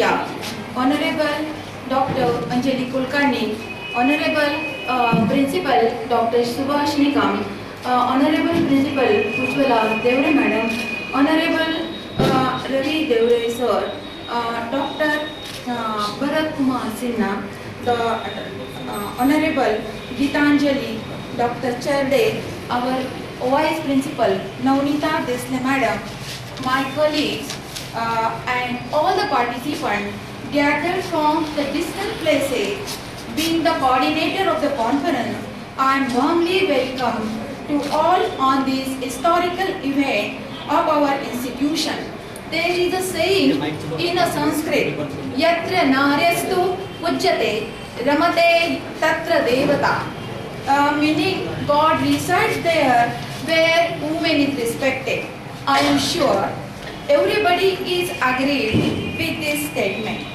India, Honorable Dr. Anjali Kulkarni, Honorable Principal Dr. Subhash Nikam, Honorable Principal Ujjwala Devre Madam, Honorable Ravi Devre Sir, Dr. Bharat Kumar Sinha, the Honorable Gitanjali, Dr. Charde, our Vice Principal Navnita Desle Madam, my colleagues and all the participants gathered from the distant places. Being the coordinator of the conference, I am warmly welcome to all on this historical event of our institution. There is a saying in a Sanskrit, Yatra Naryastu Pujyate Ramate Tatra Devata, meaning God resides there where woman is respected. I am sure everybody is agreed with this statement.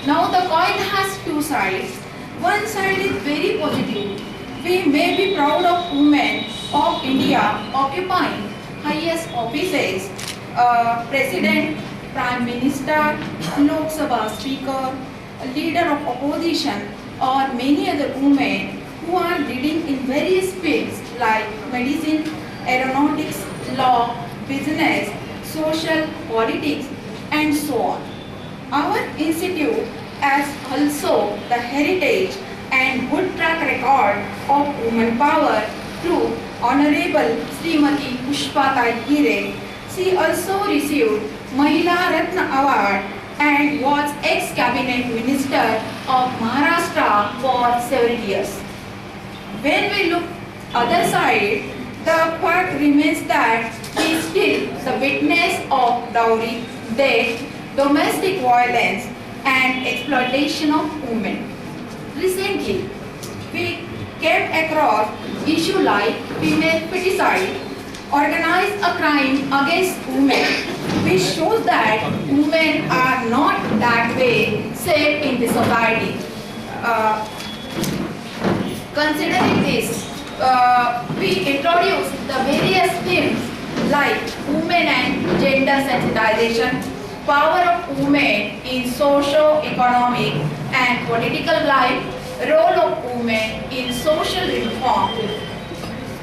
Now the coin has two sides. One side is very positive. We may be proud of women of India occupying highest offices, President, Prime Minister, Lok Sabha Speaker, leader of opposition, or many other women who are leading in various fields like medicine, aeronautics, law, business, social, politics, and so on. Our institute has also the heritage and good track record of women power through Honorable Srimati Pushpata Hire. She also received Mahila Ratna Award and was ex-cabinet minister of Maharashtra for several years. When we look other side, the fact remains that we still the witness of dowry, death, domestic violence, and exploitation of women. Recently, we came across issue like female feticide, organized a crime against women, which shows that women are not that way safe in the society. Considering this, we introduced the various themes like women and gender sensitization, power of women in socio-economic and political life, role of women in social reform.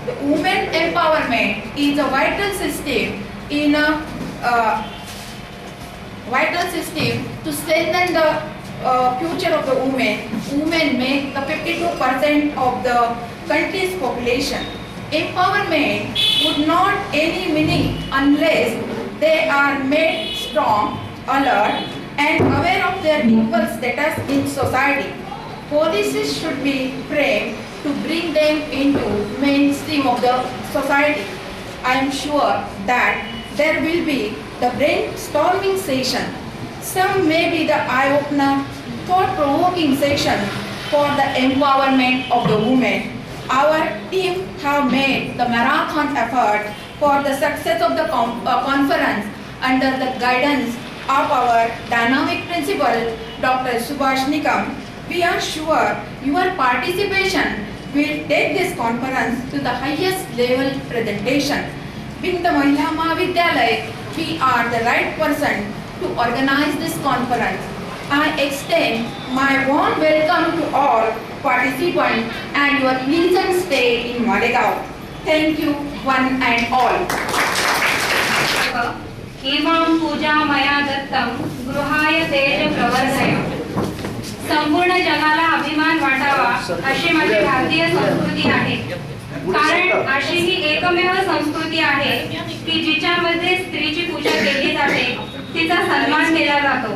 The women empowerment is a vital system in to strengthen the future of the women. Women make the 52% of the country's population. Empowerment would not any meaning unless they are made strong, alert, and aware of their equal status in society. Policies should be framed to bring them into mainstream of the society. I am sure that there will be the brainstorming session. Some may be the eye-opener, thought-provoking session for the empowerment of the women. Our team have made the marathon effort for the success of the conference under the guidance of our dynamic principal, Dr. Subhash Nikam. We are sure your participation will take this conference to the highest level presentation. Being the Mahila Mahavidyalaya, we are the right person to organize this conference. I extend my warm welcome to all participants and your pleasant stay in Malegaon. Thank you one and all. इमां पूजा मया दत्तं गृहाय तेज प्रवर्धय. संपूर्ण जगाला अभिमान वाटावा अशी माझी भारतीय संस्कृती आहे. कारण अशी ही एकमेव संस्कृती आहे की जिच्यामध्ये स्त्रीची पूजा केली जाते, तिचा सन्मान केला जातो.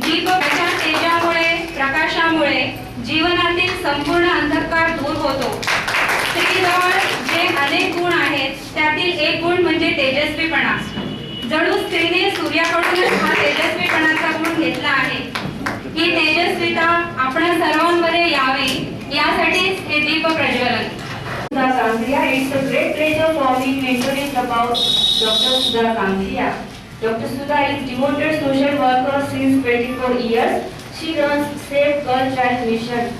दीपकाच्या तेजामुळे, प्रकाशामुळे जीवनातील संपूर्ण अंधकार दूर होतो. स्त्रीजवळ जे अनेक गुण आहेत त्यातील एक गुण म्हणजे तेजस्वीपणा. जणू स्त्रीने सूर्याकडून हा तेजस्वीपणाचा गुण घेतला आहे. ही तेजस्विता आपल्या सर्वांमध्ये यावी यासाठीच हे दीप प्रज्वलन. Sudha Kanthia, it's a great pleasure for me to introduce about Dr. Sudha Kanthia. Dr. Sudha is devoted social worker since 24 years. She runs Save Girl Child Mission.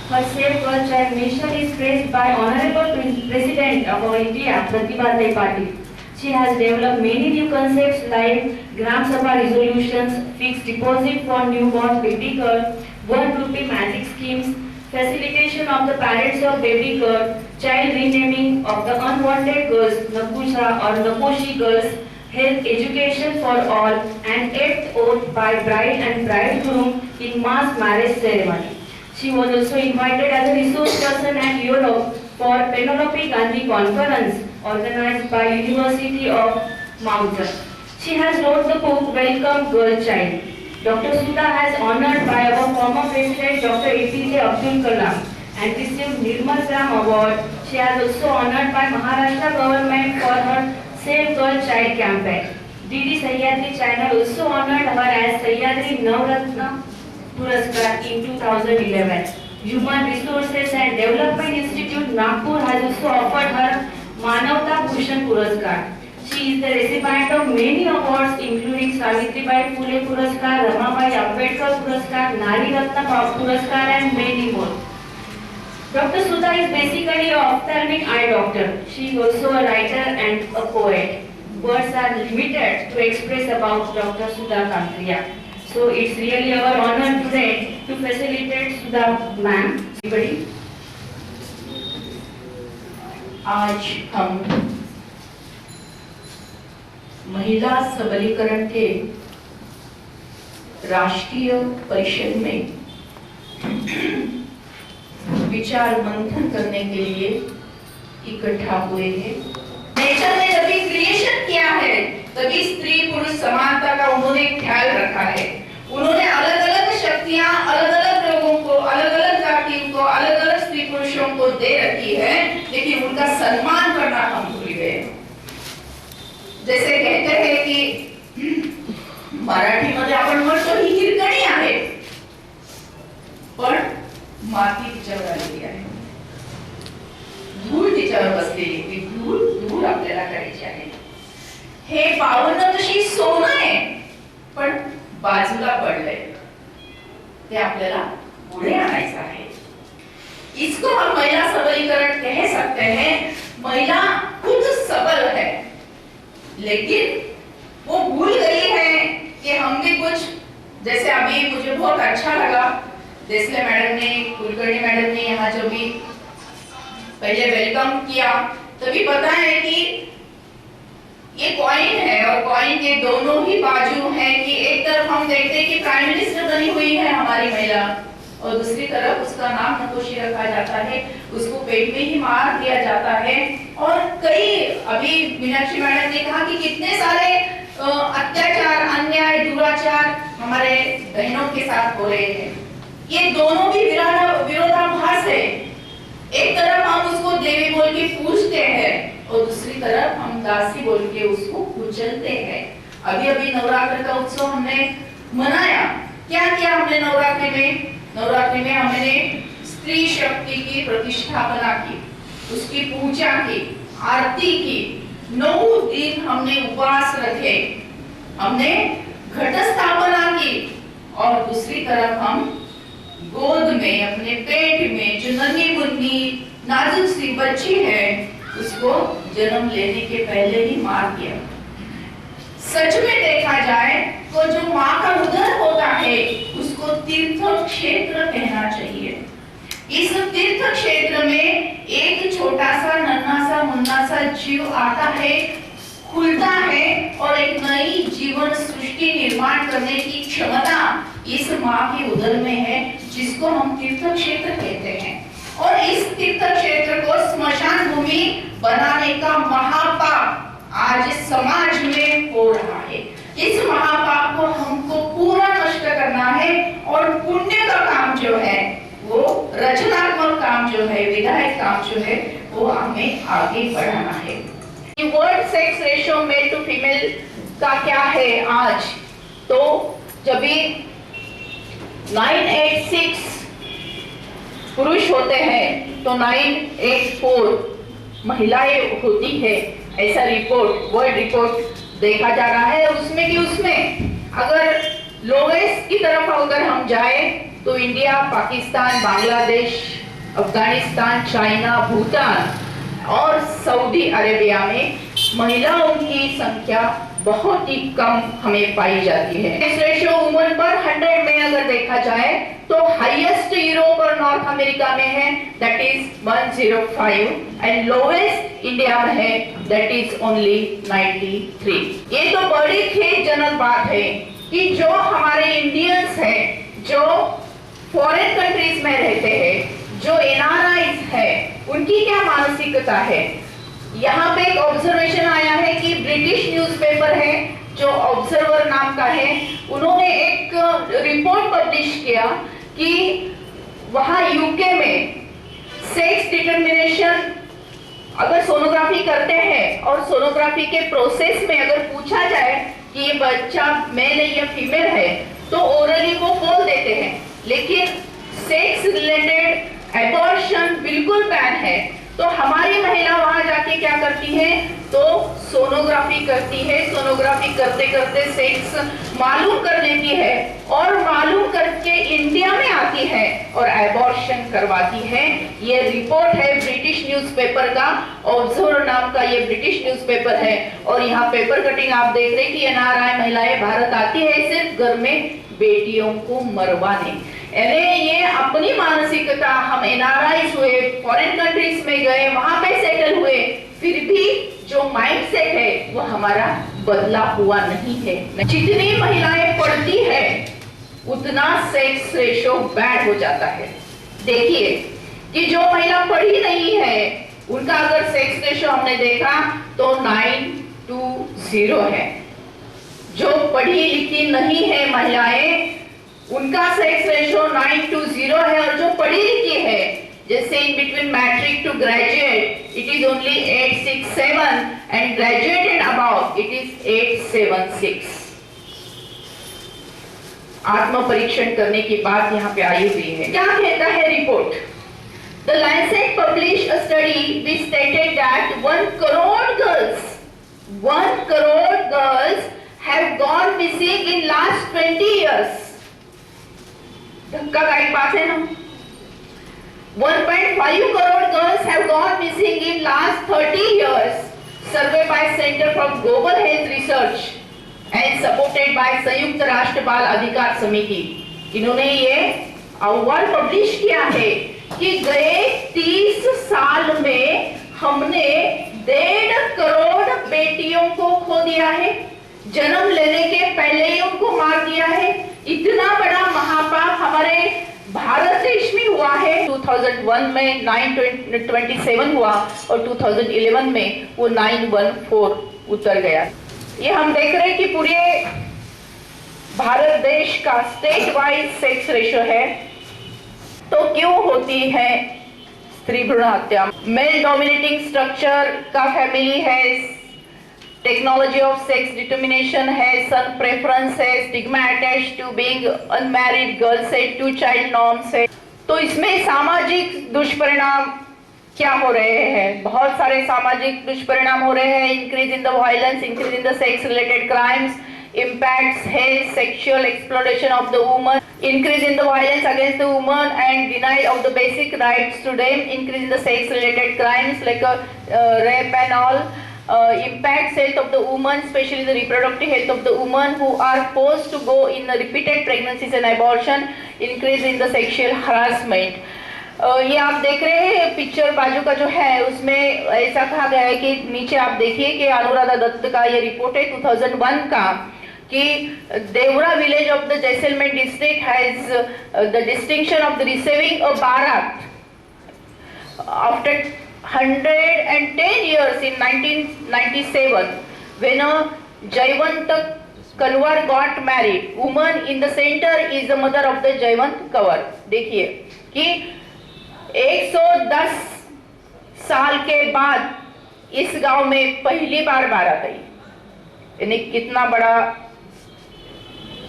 Her Save Girl Child Mission is praised by Honorable President of our India, Pratibha Patil. She has developed many new concepts like Gram Sabha resolutions, fixed deposit for newborn baby girl, 1 rupee magic schemes, facilitation of the parents of baby girl, child renaming of the unwanted girls, Nakusha or Nakoshi girls, health education for all, and 8th oath by bride and bridegroom in mass marriage ceremony. She was also invited as a resource person at Europe for Penelope Gandhi Conference organized by University of Mountain. She has wrote the book Welcome Girl Child. Dr. Sudha has honored by our former President Dr. APJ Abdul Kalam and received Nirmal Gram Award. She has also honored by Maharashtra government for her Save Girl Child campaign. DD Sahyadri channel also honored her as Sahyadri Navratna Puraskar in 2011. Human Resources and Development Institute Nagpur has also offered her Manavta Bhushan Puraskar. She is the recipient of many awards including Savitribai Phule Puraskar, Ramabai Ambedkar Puraskar, Nari Ratna Puraskar and many more. Dr. Sudha is basically an ophthalmic eye doctor. She is also a writer and a poet. Words are limited to express about Dr. Sudha Kankriya. So it's really our honor today to facilitate Sudha ma'am. Everybody. आज हम महिला सबलीकरण के राष्ट्रीय परिषद में विचार मंथन करने के लिए इकट्ठा हुए हैं। नेचर ने जब क्रिएशन किया है तभी स्त्री पुरुष समानता का उन्होंने ख्याल रखा है। उन्होंने अलग अलग शक्तियां अलग अलग लोगों को, अलग अलग जातियों को, अलग अलग स्त्री पुरुषों को दे रखी है, लेकिन उनका सम्मान करना हम भूल गए। जैसे कहते हैं कि मराठीमध्ये आपण म्हणतो ही हिरकणी आहे, पण माती तिच्यावर आलेली आहे, धूळ तिच्यावर बसलेली, ती धूळ आपल्याला करायची आहे। हे पावनं तशी सोनं आहे, पण बाजूला पडलंय, ते आपल्याला पुढे आणायचं आहे। इसको हम महिला सबलीकरण कह सकते हैं। महिला खुद सबल है, लेकिन वो भूल गई है कि हम भी कुछ, जैसे अभी मुझे बहुत अच्छा लगा देसले मैडम ने, कुलकर्णी मैडम ने यहाँ जो भी पहले वेलकम किया, तभी पता है कि ये कॉइन है और कॉइन के दोनों ही बाजू हैं कि एक तरफ हम देखते हैं कि प्राइम मिनिस्टर बनी हुई है हमारी महिला और दूसरी तरफ उसका नाम नकोशी रखा जाता है, उसको पेट में ही मार दिया जाता है। और कई, अभी मीनाक्षी मैडम ने कहा कि कितने सारे अत्याचार, अन्याय, दुराचार हमारे बहनों के साथ हो रहे हैं। ये दोनों भी विरोधाभास है। एक तरफ हम उसको देवी बोल के पूजते हैं और दूसरी तरफ हम दासी बोल के उसको कुचलते हैं। अभी अभी नवरात्र का उत्सव हमने मनाया। क्या किया हमने नवरात्रि में? नवरात्रि में हमने स्त्री शक्ति की प्रतिष्ठापना की, उसकी पूजा की, आरती की, 9 दिन हमने उपवास रखे, हमने घट स्थापना की और दूसरी तरफ हम गोद में, अपने पेट में जो नन्ही मुन्नी नाजुक सी बच्ची है उसको जन्म लेने के पहले ही मार दिया। सच में देखा जाए तो जो माँ का उदर होता है उसको तीर्थ क्षेत्र कहना चाहिए। इस तीर्थ क्षेत्र में एक छोटा सा नन्हा सा मुन्ना सा जीव आता है, खुलता है और एक नई जीवन सृष्टि निर्माण करने की क्षमता इस माँ के उदर में है, जिसको हम तीर्थ क्षेत्र कहते हैं। और इस तीर्थ क्षेत्र को स्मशान भूमि बनाने का महापाप आज समाज में हो रहा है। इस महापाप को हमको पूरा नष्ट करना है और पुण्य का काम जो है, वो रचनात्मक काम जो है, विधायक काम जो है, वो हमें आगे बढ़ाना है। World sex ratio male to female का क्या है आज? तो जब भी 986 पुरुष होते हैं तो 984 महिलाएं होती है, ऐसा रिपोर्ट, वर्ल्ड रिपोर्ट देखा जा रहा है। उसमें अगर लोवेस्ट की तरफ अगर हम जाए तो इंडिया, पाकिस्तान, बांग्लादेश, अफगानिस्तान, चाइना, भूटान और सऊदी अरेबिया में महिलाओं की संख्या बहुत ही कम हमें पाई जाती है। सेक्स रेशियो वुमन पर 100 में अगर देखा जाए तो हाईएस्ट यूरोप और नॉर्थ अमेरिका में है, that is 105, and lowest India में है, दैट इज ओनली 93। ये तो बड़ी खेदजनक बात है कि जो हमारे इंडियंस हैं, जो फॉरेन कंट्रीज में रहते हैं, जो एनआरआईज है, उनकी क्या मानसिकता है। यहाँ पे एक ऑब्जर्वेशन आया है कि ब्रिटिश न्यूज़पेपर है जो ऑब्जर्वर नाम का है, उन्होंने एक रिपोर्ट पब्लिश किया कि वहाँ यूके में सेक्स डिटरमिनेशन अगर सोनोग्राफी करते हैं और सोनोग्राफी के प्रोसेस में अगर पूछा जाए कि ये बच्चा मेल है या फीमेल है तो ओरली वो बोल देते हैं, लेकिन सेक्स रिलेटेड एबॉर्शन बिल्कुल बैन है। तो हमारी महिला वहां जाके क्या करती है, तो सोनोग्राफी करती है, सोनोग्राफी करते करते सेक्स मालूम कर लेती है और मालूम करके इंडिया में आती है और एबॉर्शन करवाती है। ये रिपोर्ट है ब्रिटिश न्यूज़पेपर का, ऑब्जर्वर नाम का ये ब्रिटिश न्यूज़पेपर है। और यहाँ पेपर कटिंग आप देख रहे हैं कि एनआरआई महिलाएं भारत आती है सिर्फ घर में बेटियों को मरवाने। ये अपनी मानसिकता, हम एनआरआईज हुए, फॉरेन कंट्रीज में गए, वहां पे सेटल हुए, फिर भी जो माइंडसेट है वो हमारा बदला हुआ नहीं है। जितनी महिलाएं पढ़ती है उतना सेक्स रेशो बैड हो जाता है। देखिए कि जो महिला पढ़ी नहीं है उनका अगर सेक्स रेशो हमने देखा तो 9:0 है। जो पढ़ी लिखी नहीं है महिलाएं उनका सेक्स रेशो 9:0 है, और जो पढ़ी लिखी है जैसे in between matric to graduate it is only 867 and graduate and about it is 876। आत्म परीक्षण करने की बात यहाँ पे आई हुई है। क्या कहता है report? The Lancet published a study which stated that 1 crore girls have gone missing in last 20 years. धक्का गाई बात है ना। 1.5 crore girls have gone missing in last 30 years. Survey by Center for Global Health Research and supported by संयुक्त राष्ट्र बाल अधिकार समिति। इन्होंने ये अहवाल पब्लिश किया है कि गए 30 साल में हमने 1.5 करोड़ बेटियों को खो दिया है, जन्म लेने के पहले ही उनको मार दिया है। इतना बड़ा महापाप हमारे भारत देश में हुआ है। 2001 में 927 हुआ और 2011 में वो 914 उतर गया। ये हम देख रहे हैं कि पूरे भारत देश का स्टेट वाइज सेक्स रेशो है। तो क्यों होती है स्त्री भ्रूण हत्या? मेल डोमिनेटिंग स्ट्रक्चर का फैमिली है, टेक्नोलॉजी ऑफ सेक्स डिटर्मिनेशन है, सन प्रेफरेंस है, stigma attached to being unmarried girls है, 2 चाइल्ड नॉर्म्स है। तो इसमें सामाजिक दुष्परिणाम क्या हो रहे हैं? बहुत सारे सामाजिक दुष्परिणाम हो रहे हैं। Increase in the violence, increase in the sex related crimes, impacts health, sexual exploitation of the woman, increase in the violence against the woman and denial of the basic rights to them, increase in the sex related crimes like rape and all, impacts health of the woman, especially the reproductive health of the woman who are forced to go in repeated pregnancies and abortion, increase in the sexual harassment. ये आप देख रहे हैं picture बाजू का जो है उसमें ऐसा कहा गया है कि नीचे आप देखिए कि अनुराधा दत्त का ये रिपोर्ट है 2001 का कि Deora village of the Jaisalmer district has the distinction of the receiving a baraat after 110 years in 1997 when a Jayavant Kanwar got married. Woman in the center is the mother of the Jayavant Kanwar. देखिए कि 110 साल के बाद इस गांव में पहली बार बारात आई। यानी कितना बड़ा,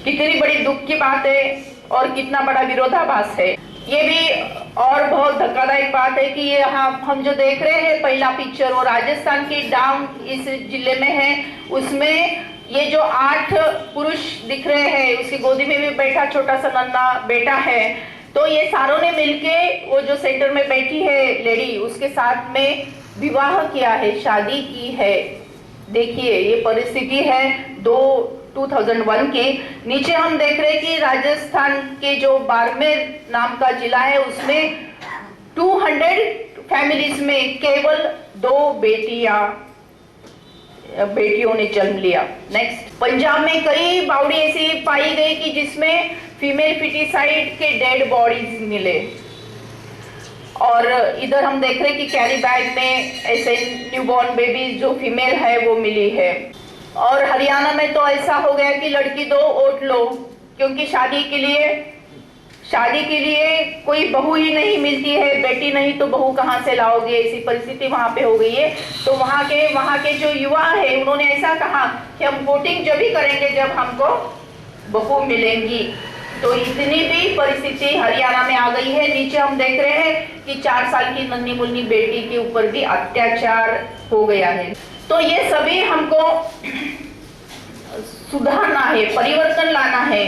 कितनी बड़ी दुख की बात है और कितना बड़ा विरोधाभास है। ये भी और बहुत धक्कादायक बात है कि ये हम जो देख रहे हैं पहला पिक्चर वो राजस्थान की डांग इस जिले में है। उसमें ये जो 8 पुरुष दिख रहे हैं उसकी गोदी में भी बैठा छोटा सा नन्हा बेटा है। तो ये सारों ने मिलके वो जो सेंटर में बैठी है लेडी उसके साथ में विवाह किया है, शादी की है। देखिए ये परिस्थिति है 2001 के। नीचे हम देख रहे हैं कि राजस्थान के जो बाड़मेर नाम का जिला है उसमें 200 फैमिलीज में केवल 2 बेटियों ने जन्म लिया। नेक्स्ट, पंजाब में कई बावड़ी ऐसी पाई गई कि जिसमें फीमेल फिटिसाइड के डेड बॉडीज मिले। और इधर हम देख रहे हैं कि कैरी बैग में ऐसे न्यूबॉर्न बेबी जो फीमेल है वो मिली है। और हरियाणा में तो ऐसा हो गया कि लड़की दो वोट लो, क्योंकि शादी के लिए कोई बहू ही नहीं मिलती है, बेटी नहीं तो बहू कहाँ से लाओगे, ऐसी परिस्थिति वहां पे हो गई है। तो वहां के जो युवा है उन्होंने ऐसा कहा कि हम वोटिंग जब ही करेंगे जब हमको बहू मिलेंगी। तो इतनी भी परिस्थिति हरियाणा में आ गई है। नीचे हम देख रहे हैं कि 4 साल की नन्ही मुन्नी बेटी के ऊपर भी अत्याचार हो गया है। तो ये सभी हमको सुधारना है, परिवर्तन लाना है।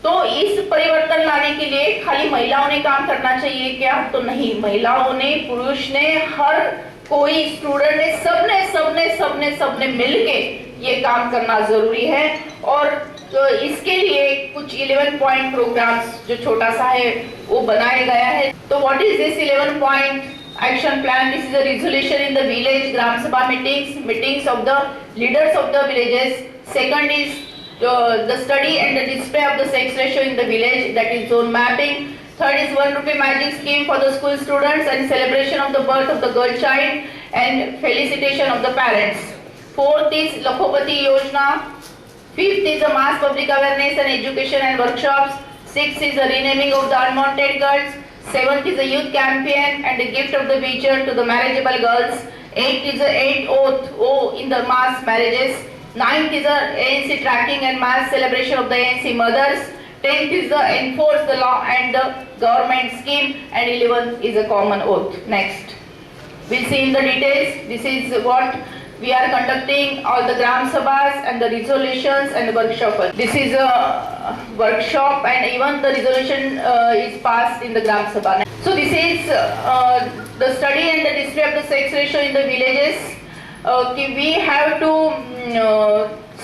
तो इस परिवर्तन लाने के लिए खाली महिलाओं ने काम करना चाहिए क्या? तो नहीं, महिलाओं ने, पुरुष ने, हर कोई स्टूडेंट ने, सबने मिलके ये काम करना जरूरी है। और तो इसके लिए कुछ 11 पॉइंट प्रोग्राम्स जो छोटा सा है वो बनाया गया है। तो what is this 11 point action plan? This is a resolution in the village Gram Sabha meetings of the leaders of the villages. Second is the study and the display of the sex ratio in the village, that is zone mapping. Third is 1 rupee magic scheme for the school students and celebration of the birth of the girl child and felicitation of the parents. Fourth is Lakhopati Yojana. Fifth is the mass public awareness and education and workshops. Sixth is the renaming of the unwanted girls. Seventh is a youth campaign and a gift of the future to the marriageable girls. Eighth is the 8th oath in the mass marriages. Ninth is the ANC tracking and mass celebration of the ANC mothers. 10th is the enforce the law and the government scheme, and 11th is a common oath. Next, we'll see in the details. This is what we are conducting all the Gram Sabhas and the resolutions and the workshop. This is a workshop and even the resolution is passed in the Gram Sabha. So this is the study and the display of the sex ratio in the villages. We have to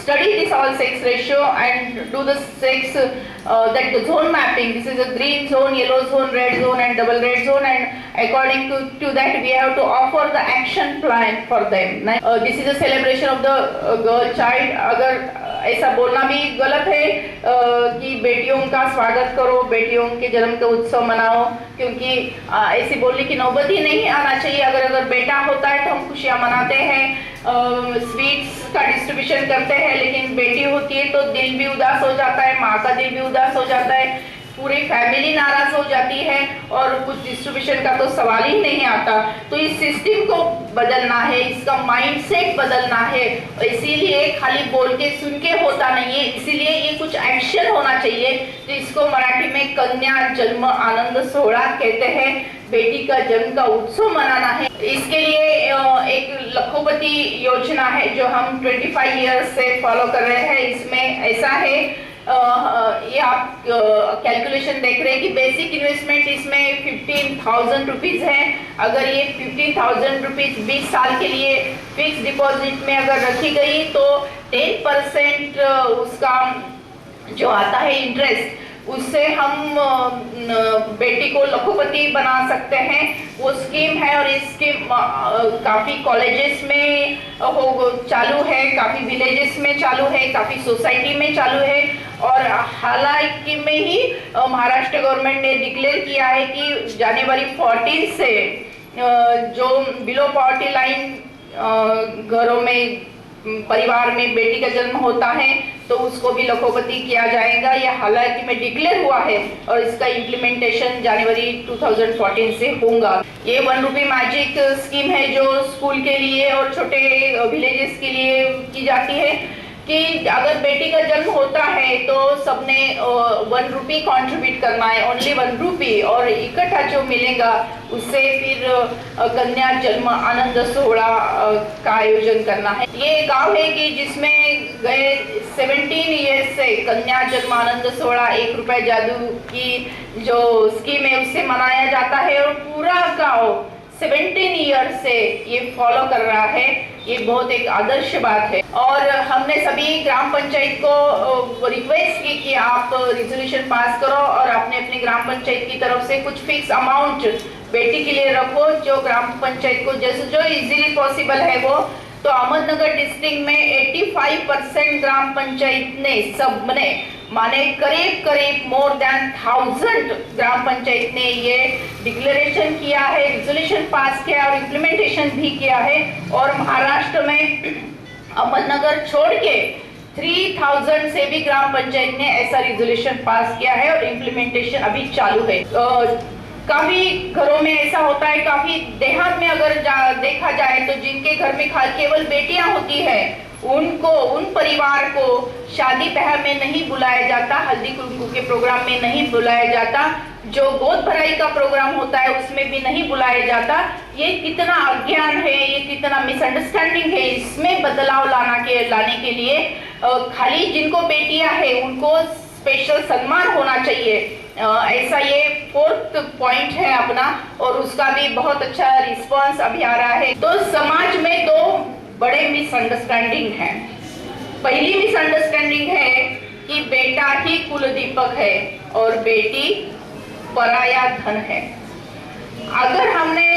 study this all sex ratio and do the sex that the zone mapping. This is a green zone, yellow zone, red zone and double red zone, and according to that we have to offer the action plan for them. This is a celebration of the girl child. अगर ऐसा बोलना भी गलत है कि बेटियों का स्वागत करो, बेटियों के जन्म का उत्सव मनाओ, क्योंकि ऐसी बोलने की नौबत ही नहीं आना चाहिए। अगर बेटा होता है तो हम खुशियां मनाते हैं, स्वीट्स का डिस्ट्रीब्यूशन करते हैं, लेकिन बेटी होती है तो दिल भी उदास हो जाता है, माँ का दिल भी उदास हो जाता है, पूरी फैमिली नाराज हो जाती है और कुछ डिस्ट्रीब्यूशन का तो सवाल ही नहीं आता। तो इस सिस्टम को बदलना है, इसका माइंडसेट बदलना है। इसीलिए खाली बोल के सुन के होता नहीं है, इसीलिए ये कुछ एक्शन होना चाहिए। तो इसको मराठी में कन्या जन्म आनंद सोहळा कहते हैं, बेटी का जन्म का उत्सव मनाना है। इसके लिए एक लखोपति योजना है जो हम 25 इयर्स से फॉलो कर रहे हैं। इसमें ऐसा है, ये आप कैलकुलेशन देख रहे हैं कि बेसिक इन्वेस्टमेंट इसमें 15,000 रुपीज है। अगर ये 15,000 रुपीज 20 साल के लिए फिक्स डिपॉजिट में अगर रखी गई तो 10% उसका जो आता है इंटरेस्ट, उससे हम बेटी को लखोपति बना सकते हैं। वो स्कीम है और इस स्कीम काफ़ी कॉलेजेस में चालू है, काफ़ी विलेजेस में चालू है, काफ़ी सोसाइटी में चालू है। और हालांकि में ही महाराष्ट्र गवर्नमेंट ने डिक्लेयर किया है कि जनवरी 14 से जो बिलो पॉवर्टी लाइन घरों में परिवार में बेटी का जन्म होता है तो उसको भी लखोपति किया जाएगा। यह हालांकि में डिक्लेयर हुआ है और इसका इम्प्लीमेंटेशन जनवरी 2014 से होगा। ये 1 रुपी मैजिक स्कीम है जो स्कूल के लिए और छोटे विलेजेस के लिए की जाती है कि अगर बेटी का जन्म होता है तो सबने 1 रुपी कंट्रीब्यूट करना है, ओनली 1 रुपी, और इकट्ठा जो मिलेगा उससे फिर कन्या जन्म आनंद सोहळा का आयोजन करना है। ये गांव है कि जिसमें गए 17 ईयर्स से कन्या जन्म आनंद सोहळा 1 रुपए जादू की जो स्कीम है उससे मनाया जाता है और पूरा गांव 17 ईयर से ये फॉलो कर रहा है, ये बहुत एक आदर्श बात है। और हमने सभी ग्राम पंचायत को रिक्वेस्ट की कि आप रिजोल्यूशन पास करो और अपने अपने ग्राम पंचायत की तरफ से कुछ फिक्स अमाउंट बेटी के लिए रखो, जो ग्राम पंचायत को जैसे जो इजीली पॉसिबल है वो। तो अहमदनगर डिस्ट्रिक्ट में 85% ग्राम पंचायत ने सबने माने करीब मोर देन 1000 ग्राम पंचायत ने ये डिक्लेरेशन किया है, रिजोल्यूशन पास किया और इम्प्लीमेंटेशन भी किया है। और महाराष्ट्र में अहमदनगर छोड़ के 3000 से भी ग्राम पंचायत ने ऐसा रिजोल्यूशन पास किया है और इम्प्लीमेंटेशन अभी चालू है। काफी घरों में ऐसा होता है, काफी देहात में अगर देखा जाए तो जिनके घर में केवल बेटियां होती है उनको, उन परिवार को शादी ब्याह में नहीं बुलाया जाता, हल्दी कुमकुम के प्रोग्राम में नहीं बुलाया जाता, जो गोद भराई का प्रोग्राम होता है उसमें भी नहीं बुलाया जाता। ये कितना अज्ञान है, ये कितना मिसअंडरस्टैंडिंग है। इसमें बदलाव लाने के लिए खाली जिनको बेटियां है उनको स्पेशल सम्मान होना चाहिए, ऐसा ये 4th पॉइंट है अपना, और उसका भी बहुत अच्छा रिस्पांस अभी आ रहा है। तो समाज में 2 बड़े मिसअंडरस्टैंडिंग हैं। पहली मिसअंडरस्टैंडिंग है कि बेटा ही कुल दीपक है और बेटी पराया धन है। अगर हमने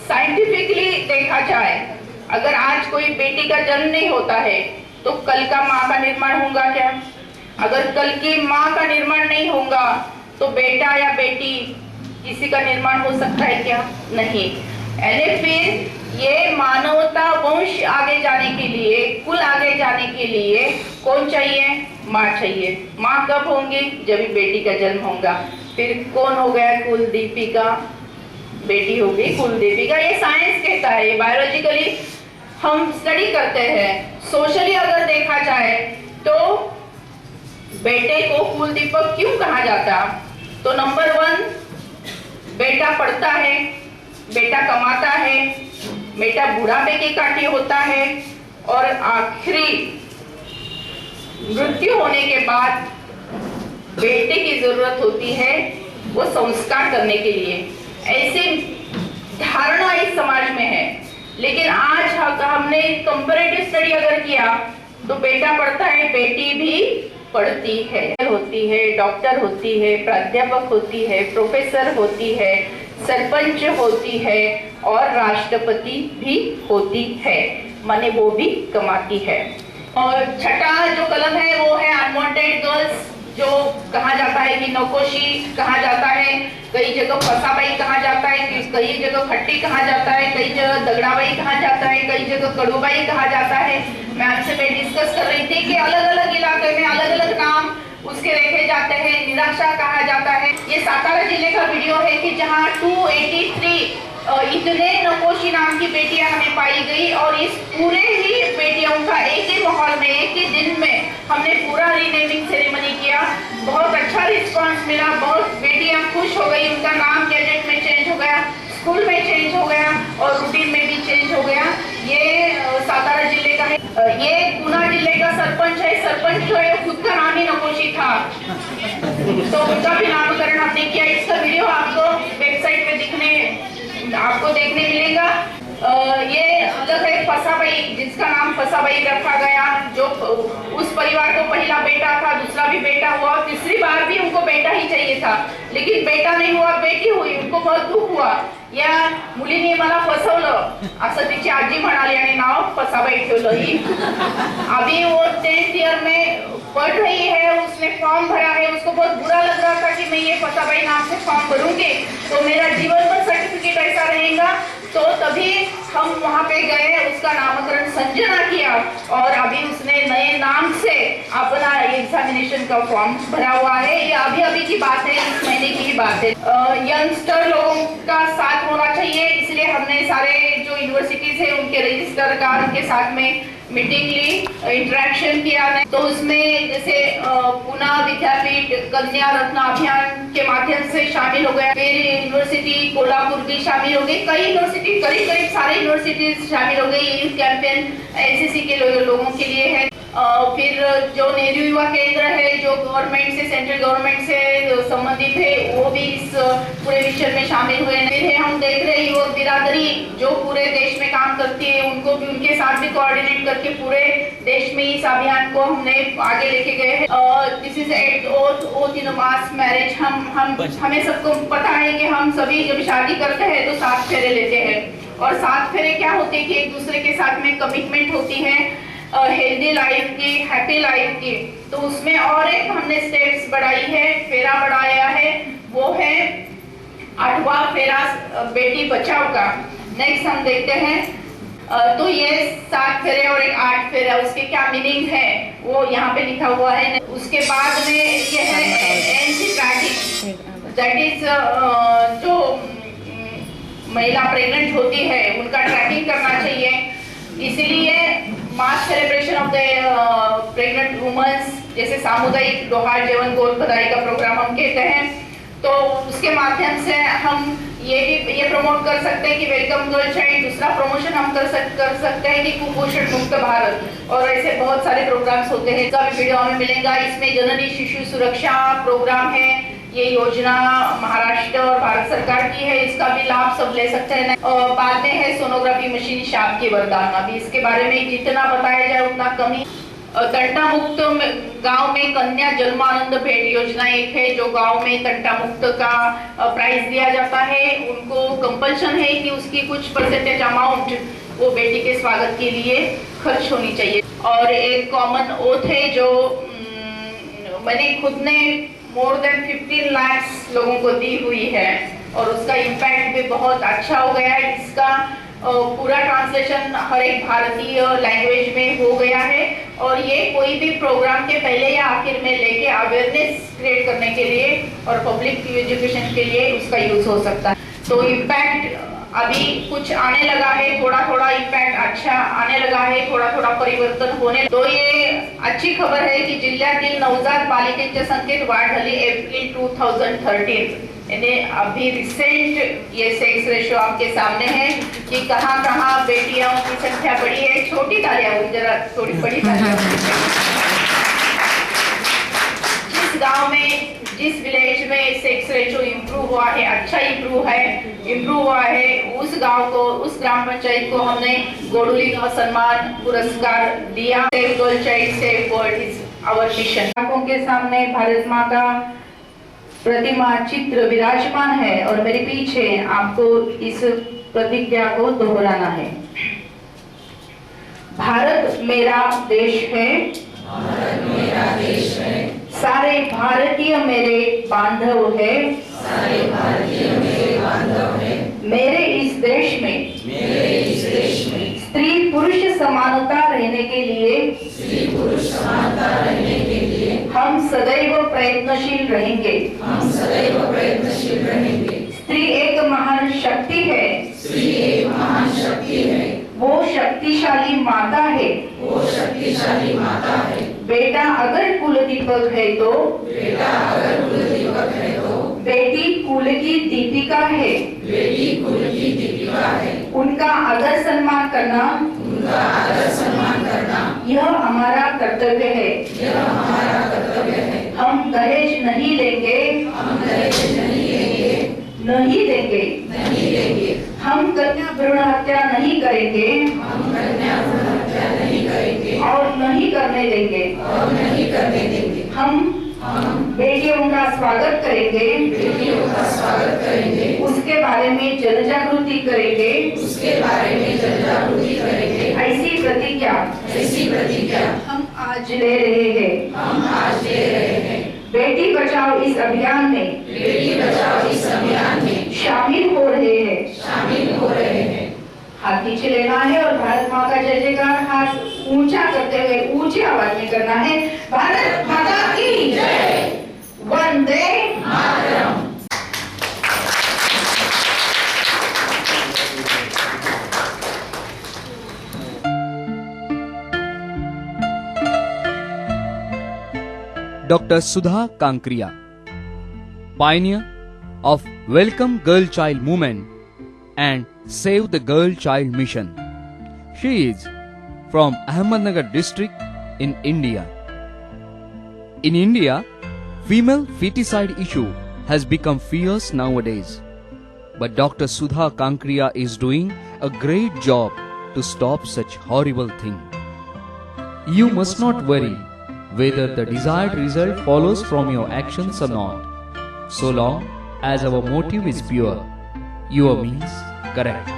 साइंटिफिकली देखा जाए, अगर आज कोई बेटी का जन्म नहीं होता है तो कल का माँ का निर्माण होगा क्या? अगर कल की माँ का निर्माण नहीं होगा तो बेटा या बेटी किसी का निर्माण हो सकता है क्या? नहीं। फिर ये मानवता वंश आगे जाने के लिए, कुल आगे जाने के लिए कौन चाहिए? माँ चाहिए। माँ कब होंगी? जब बेटी का जन्म होगा। फिर कौन हो गया कुल दीपिका? बेटी होगी कुल दीपिका। ये साइंस कहता है, ये बायोलॉजिकली हम स्टडी करते हैं। सोशली अगर देखा जाए तो बेटे को कुल दीपक क्यों कहा जाता? तो नंबर 1, बेटा पढ़ता है, बेटा कमाता है, बेटा बुढ़ापे के काठी होता है, और आखिरी मृत्यु होने के बाद बेटे की जरूरत होती है वो संस्कार करने के लिए। ऐसी धारणा इस समाज में है। लेकिन आज हमने कंपैरेटिव स्टडी अगर किया तो बेटा पढ़ता है, बेटी भी पढ़ती है, डॉक्टर होती है, प्राध्यापक होती है, प्रोफेसर होती है, सरपंच होती है और राष्ट्रपति भी होती है, माने वो भी कमाती है। और छठा जो कलम है वो है अनवांटेड गर्ल्स, जो कहा जाता है कि नौकोशी कहा जाता है, कई जगह फसाबाई कहा जाता है, कई जगह खट्टी कहा जाता है, कई जगह दगड़ाबाई कहा जाता है, कई जगह कड़ूबाई कहा जाता है। मैं आपसे डिस्कस कर रही थी कि अलग अलग इलाके में अलग अलग नाम उसके रखे जाते हैं। निराशा कहा जाता है। ये सातारा जिले का वीडियो है कि जहाँ 283 इतने नकोशी नाम की बेटियां हमें पाई गई, और इस पूरे ही बेटियों का एक ही माहौल में एक ही दिन में हमने पूरा रीनेमिंग सेरेमनी किया। बहुत अच्छा रिस्पांस मिला, बहुत बेटियां खुश हो गई, उनका नाम गैजेट में चेंज हो गया, स्कूल में चेंज हो गया और रूटीन में भी चेंज हो गया। ये सातारा जिले का है। ये पूना जिले का सरपंच है। सरपंच जो है खुद का नाम ही नकोशी था, तो उनका भी नामकरण हमने किया। इसका वीडियो आपको वेबसाइट पे आपको देखने मिलेगा। ये अलग है फसाबाई, जिसका नाम फसाबाई रखा गया, जो उस परिवार को पहला बेटा था, दूसरा भी बेटा हुआ, तीसरी बार भी उनको बेटा ही चाहिए था, लेकिन बेटा नहीं हुआ, बेटी हुई, उनको बहुत दुख हुआ। या मुलीने मला फसवलं असं तिची आजी म्हणाली आणि नाव फसाबाई ठेवलं ही। अभी वो 10th ईयर में पढ़ रही है, उसने फॉर्म भरा है, उसको बहुत बुरा लग रहा था कि मैं ये फसाबाई नाम से फॉर्म भरूंगी तो मेरा जीवन भर सर्टिफिकेट ऐसा रहेगा। तो तभी हम वहाँ पे गए, उसका नामकरण संजना किया और अभी उसने नए नाम से अपना एग्जामिनेशन का फॉर्म भरा हुआ है। ये अभी की बात है, इस महीने की बात है। यंगस्टर लोगों का साथ होना चाहिए, इसलिए हमने सारे जो यूनिवर्सिटीज है उनके रजिस्टर का उनके साथ में मीटिंग ली, इंटरेक्शन किया। तो उसमें जैसे पुना विद्यापीठ कन्या रत्न अभियान के माध्यम से शामिल हो गया, फिर यूनिवर्सिटी कोल्हापुर भी शामिल हो गई, कई यूनिवर्सिटी करीब सारे यूनिवर्सिटीज शामिल हो गई। यूथ कैंपेन एनसीसी के लोगों के लिए है। फिर जो नेहरू युवा केंद्र है, जो गवर्नमेंट से, सेंट्रल गवर्नमेंट से संबंधित है, वो भी इस पूरे मिशन में शामिल हुए हैं। हम देख रहे हैं युवक बिरादरी जो पूरे देश में काम करती है, उनको भी उनके साथ भी कोऑर्डिनेट करके पूरे देश में इस अभियान को हमने आगे लेके गए हैं। This is oath in mass marriage. हमें सबको पता है कि हम सभी जब शादी करते हैं तो 7 फेरे लेते हैं, और 7 फेरे क्या होते हैं कि एक दूसरे के साथ में कमिटमेंट होती है हेल्दी लाइफ की, हैप्पी लाइफ की। तो उसमें और एक हमने स्टेप्स बढ़ाई है, फेरा बढ़ाया है, वो है 8वां फेरा बेटी बचाओ का। नेक्स्ट हम देखते हैं तो ये 7 फेरे और एक 8 फेरा, उसके क्या मीनिंग है वो यहाँ पे लिखा हुआ है। उसके बाद में ये है एनसी ट्रैकिंग, दैट इज जो महिला प्रेग्नेंट होती है उनका ट्रैकिंग करना चाहिए। इसलिए mass celebration of the pregnant womens, जैसे सामुदायिक दोहार जीवन गोद बधाई का प्रोग्राम हम कहते हैं, तो उसके माध्यम से हम ये प्रमोट कर सकते हैं कि वेलकम गर्ल चाइल्ड। दूसरा प्रमोशन हम कर सकते हैं कि कुपोषण मुक्त भारत, और ऐसे बहुत सारे प्रोग्राम्स होते हैं। इसका भी वीडियो हमें मिलेगा। इसमें जननी शिशु सुरक्षा प्रोग्राम है, ये योजना महाराष्ट्र और भारत सरकार की है, इसका भी लाभ सब ले सकते हैं। और बाद में है सोनोग्राफी मशीन शाप की वरदान। अभी इसके बारे में जितना बताया जाए उतना कमी। तंटा मुक्त गांव में कन्या जन्मानंद भेंट योजना एक है, जो गांव में तंटा मुक्त का प्राइज दिया जाता है, उनको कंपल्शन है कि उसकी कुछ परसेंटेज अमाउंट वो बेटी के स्वागत के लिए खर्च होनी चाहिए। और एक कॉमन ओथ है जो मैंने खुद ने मोर देन 15 लाख लोगों को दी हुई है, और उसका इम्पैक्ट भी बहुत अच्छा हो गया है। इसका पूरा ट्रांसलेशन हर एक भारतीय लैंग्वेज में हो गया है, और ये कोई भी प्रोग्राम के पहले या आखिर में लेके अवेयरनेस क्रिएट करने के लिए और पब्लिक एजुकेशन के लिए उसका यूज हो सकता है। तो इम्पैक्ट अभी कुछ आने लगा है, थोड़ा थोड़ा इम्पॅक्ट अच्छा आने लगा है, थोड़ा थोड़ा परिवर्तन होणे। तो ये अच्छी खबर है की जिल्ह्यातील नवजात बालिकेच्या संख्येत वाढ झाली एप्रिल 2013 यानी अभी रिसेंट ये सेक्स रेशियो आपके सामने है कि कहाँ कहाँ बेटियों की संख्या बढ़ी है। छोटी तालियां हुई, जरा थोड़ी बड़ी तालियां। जिस गांव में, जिस विलेज में सेक्स रेशियो इम्प्रूव हुआ है, अच्छा इम्प्रूव हुआ है, उस गांव को, उस ग्राम पंचायत को हमने गोडुली सम्मान पुरस्कार दिया। Save girl child save world is our mission. आंखों के सामने भारत माँ का प्रतिमा चित्र विराजमान है, और मेरे पीछे आपको इस प्रतिज्ञा को दोहराना है। भारत मेरा देश है, भारत मेरा देश है, सारे भारतीय मेरे बांधव है, सारे भारतीय मेरे बांधव है। मेरे इस देश में स्त्री पुरुष समानता रहने के लिए, हम सदैव प्रयत्नशील रहेंगे। स्त्री एक महान शक्ति है, वो शक्तिशाली माता है। बेटा अगर कुलदीपक है तो बेटी कुल की दीपिका है। उनका आदर सम्मान करना यह हमारा कर्तव्य है। हम दहेज नहीं लेंगे, नहीं देंगे। हम कन्या भ्रूण हत्या नहीं करेंगे और नहीं करने देंगे। हम बेटियों का स्वागत करेंगे, उसके बारे में जनजागृति करेंगे। ऐसी प्रतिज्ञा हम आज ले रहे हैं। बेटी बचाओ इस अभियान में शामिल हो रहे हैं। हाथ नीचे लेना है और भारत माँ का जय जयकार हाथ ऊंचा करते हुए ऊंची आवाज में करना है। भारत माता की जय, Vande Mataram. Dr. Sudha Kankriya, pioneer of Welcome Girl Child Movement and Save the Girl Child Mission. She is from Ahmednagar district in India. In India, female feticide issue has become fierce nowadays. But Dr. Sudha Kankriya is doing a great job to stop such horrible thing. You must not worry whether the desired result follows from your actions or not, so long as our motive is pure, your means correct.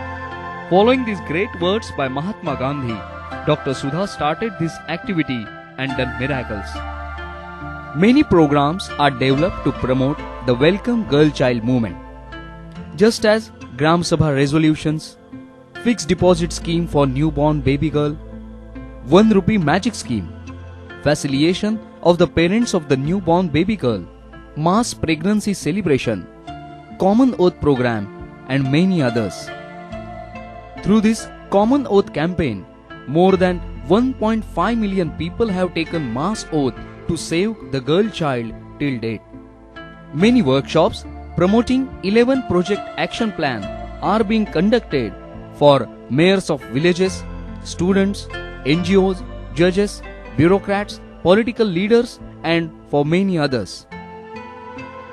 Following these great words by Mahatma Gandhi, Dr. Sudha started this activity and done miracles. Many programs are developed to promote the Welcome Girl Child movement. Just as Gram Sabha resolutions, fixed deposit scheme for newborn baby girl, 1 rupee magic scheme, facilitation of the parents of the newborn baby girl, mass pregnancy celebration, Common Oath program, and many others. Through this Common Oath campaign, more than 1.5 million people have taken mass oath to save the girl child till date. Many workshops promoting 11 project action plan are being conducted for mayors of villages, students, NGOs, judges, bureaucrats, political leaders, and for many others.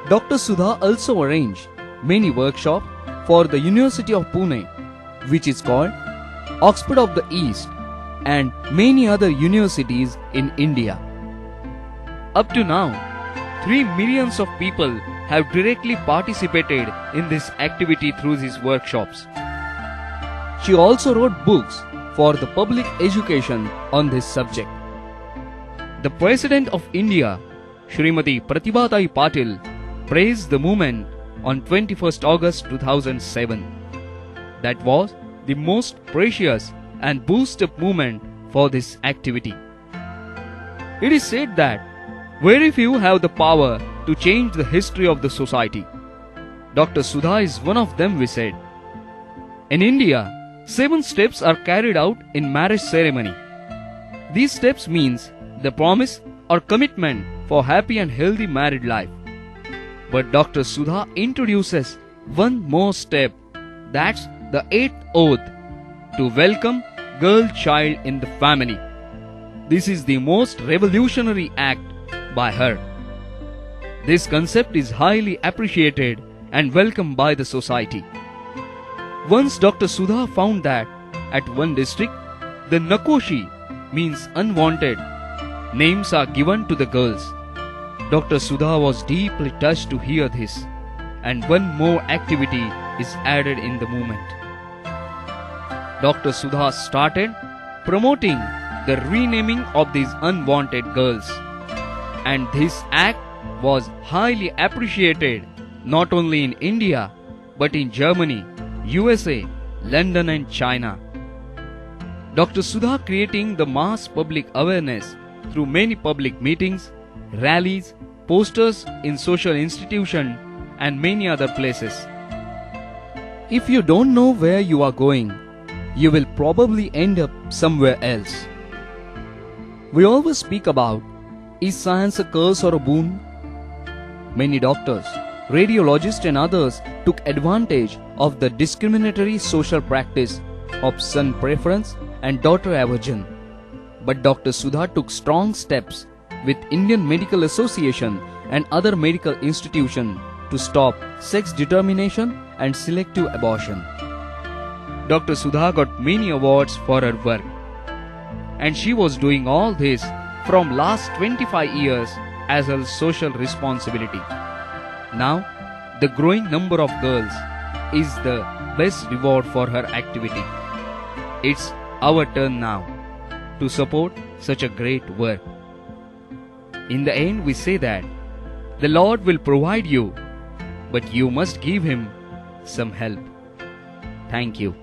Dr. Sudha also arranged many workshops for the University of Pune, which is called Oxford of the East, and many other universities in India. Up to now, 3 million of people have directly participated in this activity through these workshops. She also wrote books for the public education on this subject. The President of India, Shrimati Pratibha Patil, praised the movement on 21st August 2007. That was the most precious and boost-up movement for this activity. It is said that very few have the power to change the history of the society. Dr. Sudha is one of them, we said. In India, 7 steps are carried out in marriage ceremony. These steps means the promise or commitment for happy and healthy married life. But Dr. Sudha introduces one more step, that's the 8th oath, to welcome girl child in the family. This is the most revolutionary act by her. This concept is highly appreciated and welcomed by the society. Once Dr. Sudha found that at one district, the Nakoshi means unwanted names are given to the girls. Dr. Sudha was deeply touched to hear this, and one more activity is added in the movement. Dr. Sudha started promoting the renaming of these unwanted girls, and this act was highly appreciated not only in India but in Germany, USA, London and China. Dr. Sudha creating the mass public awareness through many public meetings, rallies, posters in social institutions and many other places. If you don't know where you are going, you will probably end up somewhere else. We always speak about, is science a curse or a boon? Many doctors, radiologists and others took advantage of the discriminatory social practice of son preference and daughter aversion. But Dr. Sudha took strong steps with Indian Medical Association and other medical institutions to stop sex determination and selective abortion. Dr. Sudha got many awards for her work, and she was doing all this from last 25 years as her social responsibility. Now, the growing number of girls is the best reward for her activity. It's our turn now to support such a great work. In the end, we say that the Lord will provide you, but you must give Him some help. Thank you.